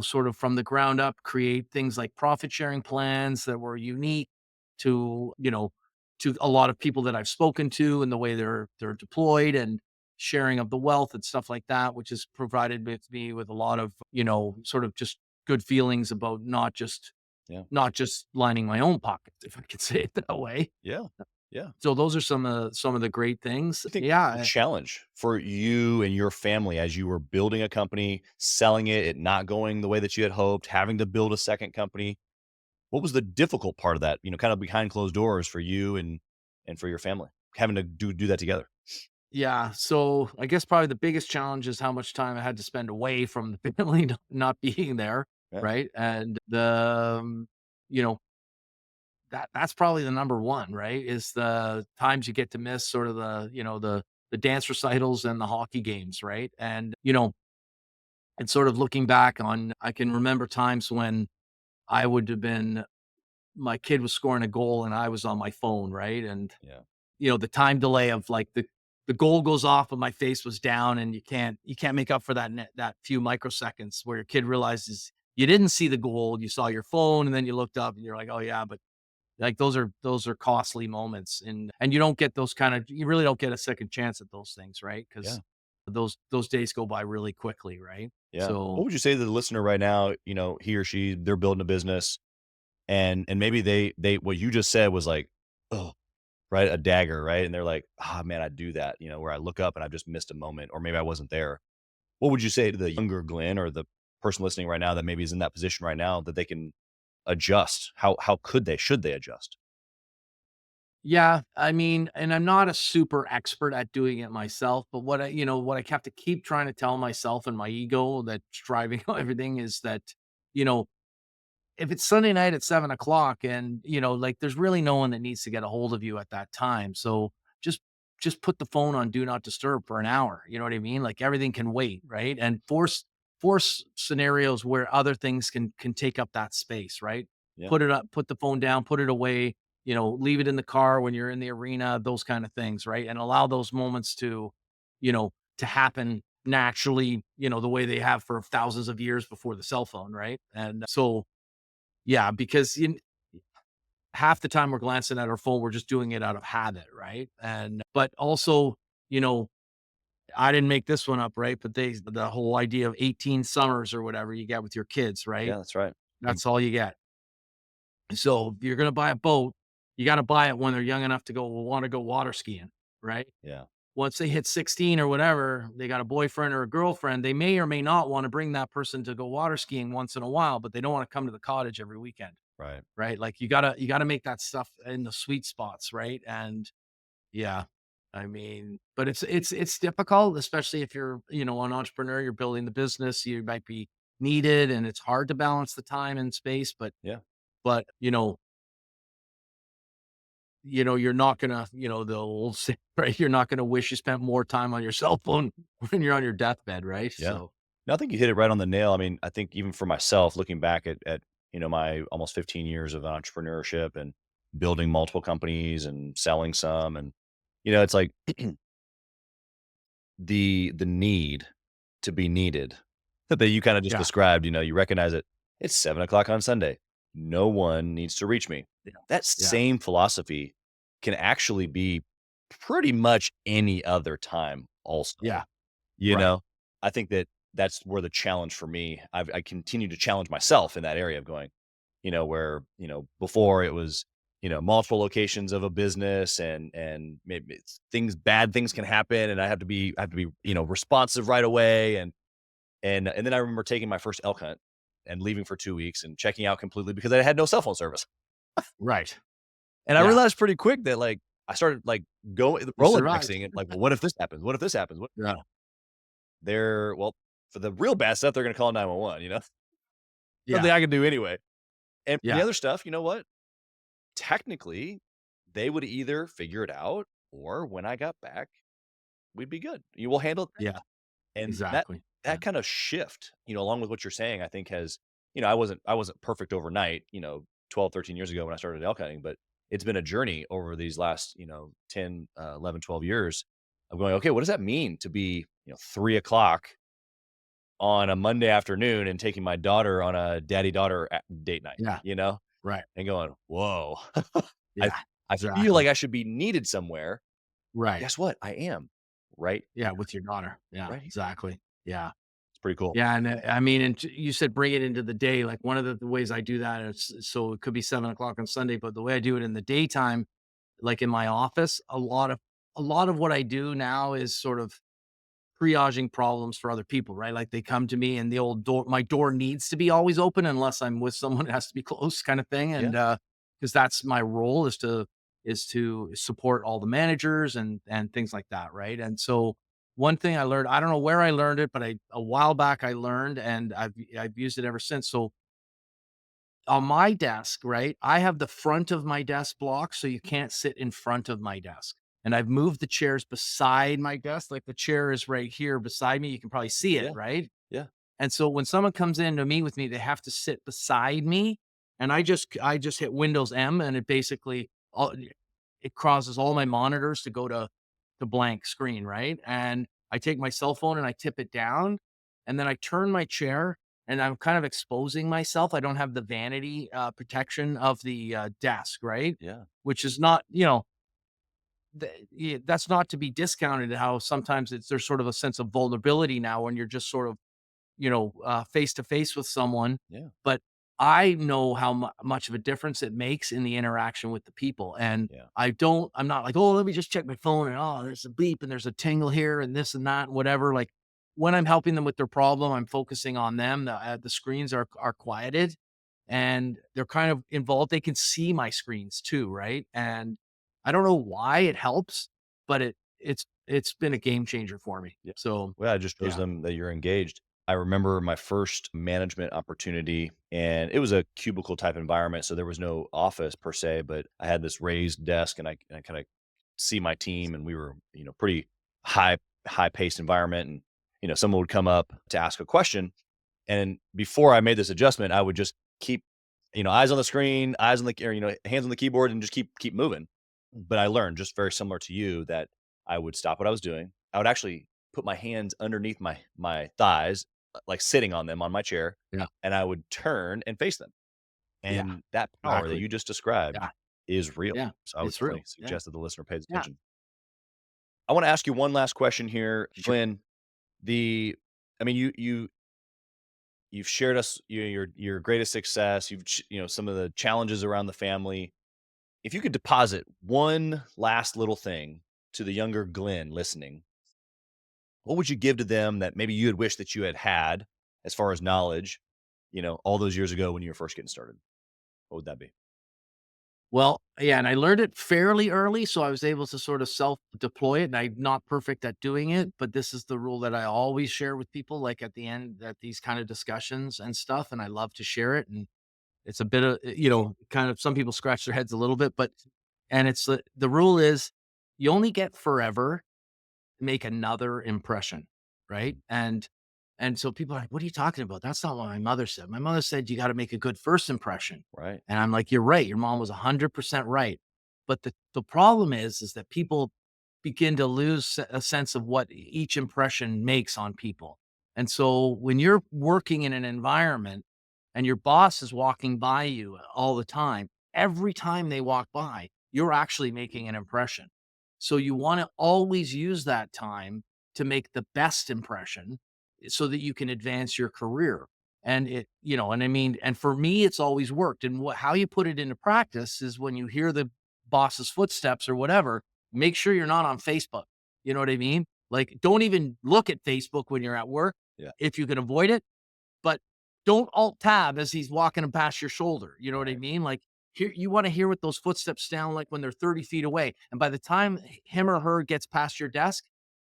sort of from the ground up create things like profit sharing plans that were unique to, to a lot of people that I've spoken to and the way they're deployed and sharing of the wealth and stuff like that, which has provided with me with a lot of, sort of just good feelings about Yeah. not just lining my own pockets, if I could say it that way. Yeah. Yeah. So those are some of the great things. I think the Yeah. challenge for you and your family as you were building a company, selling it not going the way that you had hoped, having to build a second company. What was the difficult part of that, kind of behind closed doors for you and for your family, having to do that together? Yeah, so I guess probably the biggest challenge is how much time I had to spend away from the family not being there, Yeah. right? And you know, that's probably the number one, right? Is the times you get to miss sort of the dance recitals and the hockey games, right? And sort of looking back on, I can remember times when I would have been my kid was scoring a goal and I was on my phone, right? And Yeah. the time delay of like the goal goes off, but my face was down, and you can't make up for that few microseconds where your kid realizes you didn't see the goal, you saw your phone, and then you looked up and you're like, oh yeah, but like those are costly moments, and you don't get those you really don't get a second chance at those things, right? Yeah. Because those days go by really quickly, right? Yeah. So What would you say to the listener right now, he or she, they're building a business and maybe they what you just said was like, oh, right, a dagger, right? And they're like, "Ah, man, I do that," where I look up and I've just missed a moment or maybe I wasn't there. What would you say to the younger Glenn or the person listening right now that maybe is in that position right now that they can adjust? How could they? Should they adjust? yeah, I mean, and I'm not a super expert at doing it myself, but what I have to keep trying to tell myself and my ego that's driving everything is that, you know, if it's Sunday night at 7 o'clock and, like there's really no one that needs to get a hold of you at that time. So just just put the phone on do not disturb for an hour. You know what I mean? Like everything can wait, right? And force scenarios where other things can take up that space, right? Yeah. Put it up, put the phone down, put it away, leave it in the car when you're in the arena, those kind of things, right? And allow those moments to happen naturally, the way they have for thousands of years before the cell phone, right? And so yeah, because half the time we're glancing at our phone, we're just doing it out of habit, right? And but also, you know, I didn't make this one up, right? But the whole idea of 18 summers or whatever you get with your kids, Yeah, right? that's right. That's all you get. So if you're gonna buy a boat, you got to buy it when they're young enough to want to go water skiing, right? Yeah. Once they hit 16 or whatever, they got a boyfriend or a girlfriend. They may or may not want to bring that person to go water skiing once in a while, but they don't want to come to the cottage every weekend. Right. Right? Like you gotta make that stuff in the sweet spots, right? And yeah, I mean, but it's difficult, especially if you're, an entrepreneur, you're building the business, you might be needed and it's hard to balance the time and space, but Yeah. but you're not gonna, the old saying, right? You're not gonna wish you spent more time on your cell phone when you're on your deathbed, right? Yeah. So No, I think you hit it right on the nail. I mean, I think even for myself, looking back at my almost 15 years of entrepreneurship and building multiple companies and selling some, and it's like the need to be needed that you kind of just yeah, described. You recognize it. It's 7 o'clock on Sunday. No one needs to reach me. yeah, That yeah, same philosophy can actually be pretty much any other time. Also, yeah, you right. know, I think that's where the challenge for me, I continue to challenge myself in that area of going, where, before it was, multiple locations of a business, and maybe bad things can happen, and I have to be responsive right away. And then I remember taking my first elk hunt and leaving for 2 weeks and checking out completely because I had no cell phone service. Right. And I Yeah. realized pretty quick that, like, I started, like, going You survived. Rolodexing it, like, "Well, what if this happens? What if this happens? What" Yeah. well, for the real bad stuff, they're gonna call 911, Something Yeah. I can do anyway. And for the Yeah. other stuff, you know what? Technically, they would either figure it out, or when I got back, we'd be good. You will handle it Yeah. then. And that Exactly. Yeah. that kind of shift, along with what you're saying, I think has I wasn't perfect overnight, 12, 13 years ago when I started elk hunting, but it's been a journey over these last, 10, 11, 12 years of going, okay, what does that mean to be, 3 o'clock on a Monday afternoon and taking my daughter on a daddy-daughter date night, Yeah. Right. and going, whoa, I Yeah. I feel Exactly. like I should be needed somewhere. Right. Guess what? I am right Yeah. With your daughter. Yeah. right here. Exactly. Yeah. It's pretty cool. Yeah. And I mean, and you said bring it into the day. Like one of the ways I do that is so it could be 7 o'clock on Sunday, but the way I do it in the daytime, like in my office, a lot of what I do now is sort of triaging problems for other people, right? Like they come to me and the old door, my door needs to be always open unless I'm with someone, it has to be close kind of thing. Yeah. And because that's my role is to support all the managers and things like that, right? And so one thing I learned, I don't know where I learned it, but a while back I learned and I've used it ever since. So on my desk, right? I have the front of my desk blocked so you can't sit in front of my desk. And I've moved the chairs beside my desk. Like the chair is right here beside me. You can probably see it, Yeah. right? Yeah. And so when someone comes in to meet with me, they have to sit beside me. And I just hit Windows M and it basically it causes all my monitors to go to blank screen, right? And I take my cell phone and I tip it down and then I turn my chair and I'm kind of exposing myself. I don't have the vanity protection of the desk, right? Yeah. Which is not, yeah, that's not to be discounted. How sometimes there's sort of a sense of vulnerability now when you're just sort of face to face with someone. Yeah. But I know how much of a difference it makes in the interaction with the people. And Yeah. I'm not like, oh, let me just check my phone and oh, there's a beep and there's a tingle here and this and that, and whatever. Like when I'm helping them with their problem, I'm focusing on them. The screens are quieted and they're kind of involved. They can see my screens too, right? And I don't know why it helps, but it's been a game changer for me. Yeah. So Well, it just shows yeah, them that you're engaged. I remember my first management opportunity, and it was a cubicle type environment, so there was no office per se, but I had this raised desk, and I kind of see my team, and we were, pretty high high paced environment, and someone would come up to ask a question, and before I made this adjustment, I would just keep, eyes on the screen, eyes on the or, hands on the keyboard, and just keep moving. But I learned just very similar to you that I would stop what I was doing. I would actually put my hands underneath my thighs, like sitting on them on my chair, yeah, and I would turn and face them. yeah, And that power that exactly. you just described Yeah, is real. yeah, So I would it's real. definitely Yeah, suggest that the listener pays yeah, attention. I want to ask you one last question here, sure. Glenn. The I mean, you've shared us your greatest success. Some of the challenges around the family. If you could deposit one last little thing to the younger Glenn listening, what would you give to them that maybe you had wished that you had as far as knowledge, all those years ago when you were first getting started? What would that be? Well, yeah, and I learned it fairly early, so I was able to sort of self-deploy it, and I'm not perfect at doing it, but this is the rule that I always share with people, like, at the end at these kind of discussions and stuff, and I love to share it, and it's a bit of, kind of some people scratch their heads a little bit, but and it's the rule is you only get forever make another impression, right? And so people are like, "What are you talking about? That's not what my mother said. My mother said you got to make a good first impression." Right. And I'm like, "You're right. Your mom was 100% right." But the problem is that people begin to lose a sense of what each impression makes on people. And so when you're working in an environment and your boss is walking by you all the time, every time they walk by, you're actually making an impression. So you want to always use that time to make the best impression so that you can advance your career. And and I mean, and for me, it's always worked. And how you put it into practice is when you hear the boss's footsteps or whatever, make sure you're not on Facebook. You know what I mean? Like, don't even look at Facebook when you're at work Yeah. if you can avoid it, but don't alt tab as he's walking past your shoulder. You know what I Right. mean? Like, you want to hear what those footsteps sound like when they're 30 feet away. And by the time him or her gets past your desk,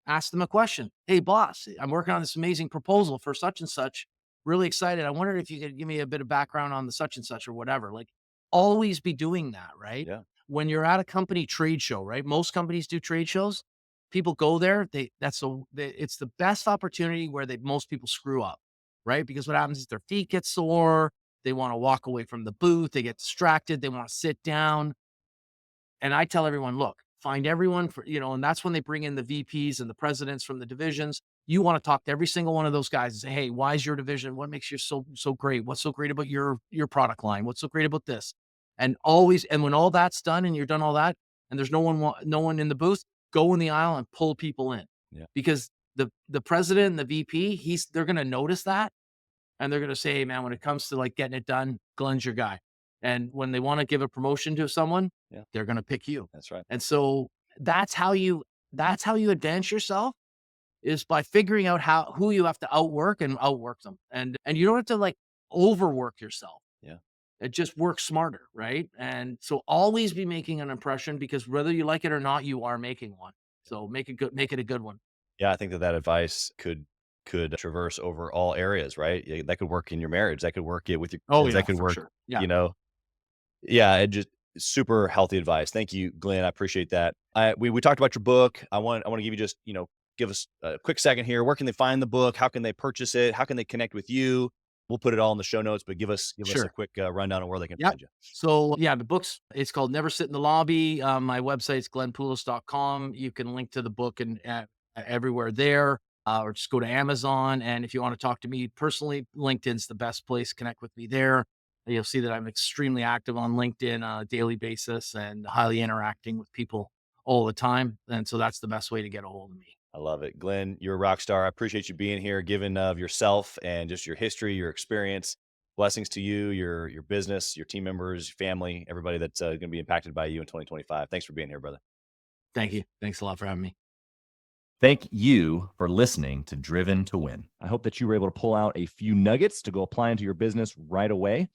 ask them a question. Hey, boss, I'm working on this amazing proposal for such and such. Really excited. I wondered if you could give me a bit of background on the such and such or whatever. Like, always be doing that, right? Yeah. When you're at a company trade show, right? Most companies do trade shows. People go there. It's the best opportunity where most people screw up, right? Because what happens is their feet get sore. They want to walk away from the booth. They get distracted. They want to sit down. And I tell everyone, look, find everyone and that's when they bring in the VPs and the presidents from the divisions. You want to talk to every single one of those guys and say, hey, why is your division? What makes you so great? What's so great about your product line? What's so great about this? And when all that's done and you're done all that, and there's no one in the booth, go in the aisle and pull people in. Yeah. Because the president and the VP, they're gonna notice that, and they're gonna say, hey, man, when it comes to like getting it done, Glenn's your guy. And when they want to give a promotion to someone, Yeah. they're going to pick you. That's right. And so that's how you advance yourself, is by figuring out who you have to outwork and outwork them. And you don't have to like overwork yourself. Yeah. It just works smarter, right? And so always be making an impression, because whether you like it or not, you are making one. So make it a good one. Yeah, I think that advice could traverse over all areas, right? Yeah, that could work in your marriage. That could work it with your Oh kids. That yeah, could for work, sure. Yeah. you know. Yeah, it just super healthy advice. Thank you, Glenn. I appreciate that. We talked about your book. I want to give you just, give us a quick second here. Where can they find the book? How can they purchase it? How can they connect with you? We'll put it all in the show notes, but give us a Sure. quick rundown of where they can Yep. find you. So yeah, it's called Never Sit in the Lobby. My website's glennpoulos.com. You can link to the book and everywhere there, or just go to Amazon. And if you want to talk to me personally, LinkedIn's the best place. Connect with me there. You'll see that I'm extremely active on LinkedIn on a daily basis and highly interacting with people all the time. And so that's the best way to get a hold of me. I love it. Glenn, you're a rock star. I appreciate you being here, giving of yourself and just your history, your experience. Blessings to you, your business, your team members, your family, everybody that's going to be impacted by you in 2025. Thanks for being here, brother. Thank you. Thanks a lot for having me. Thank you for listening to Driven to Win. I hope that you were able to pull out a few nuggets to go apply into your business right away.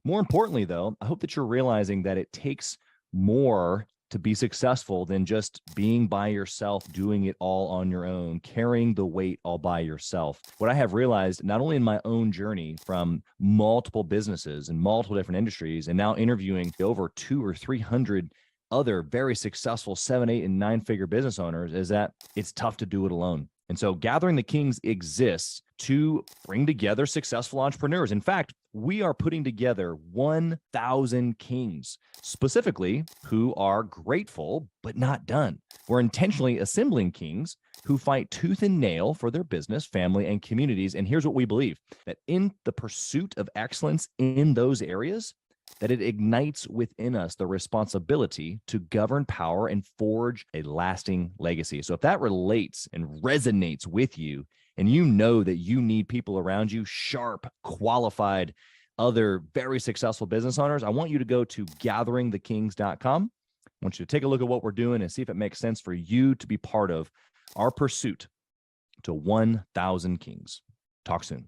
More importantly, though, I hope that you're realizing that it takes more to be successful than just being by yourself, doing it all on your own, carrying the weight all by yourself. What I have realized, not only in my own journey from multiple businesses and multiple different industries, and now interviewing over 200 or 300 other very successful 7, 8, and 9-figure business owners, is that it's tough to do it alone. And so Gathering the Kings exists to bring together successful entrepreneurs. In fact, we are putting together 1,000 kings, specifically who are grateful but not done. We're intentionally assembling kings who fight tooth and nail for their business, family, and communities. And here's what we believe: that in the pursuit of excellence in those areas, that it ignites within us the responsibility to govern power and forge a lasting legacy. So if that relates and resonates with you, and you know that you need people around you, sharp, qualified, other very successful business owners, I want you to go to gatheringthekings.com. I want you to take a look at what we're doing and see if it makes sense for you to be part of our pursuit to 1,000 kings. Talk soon.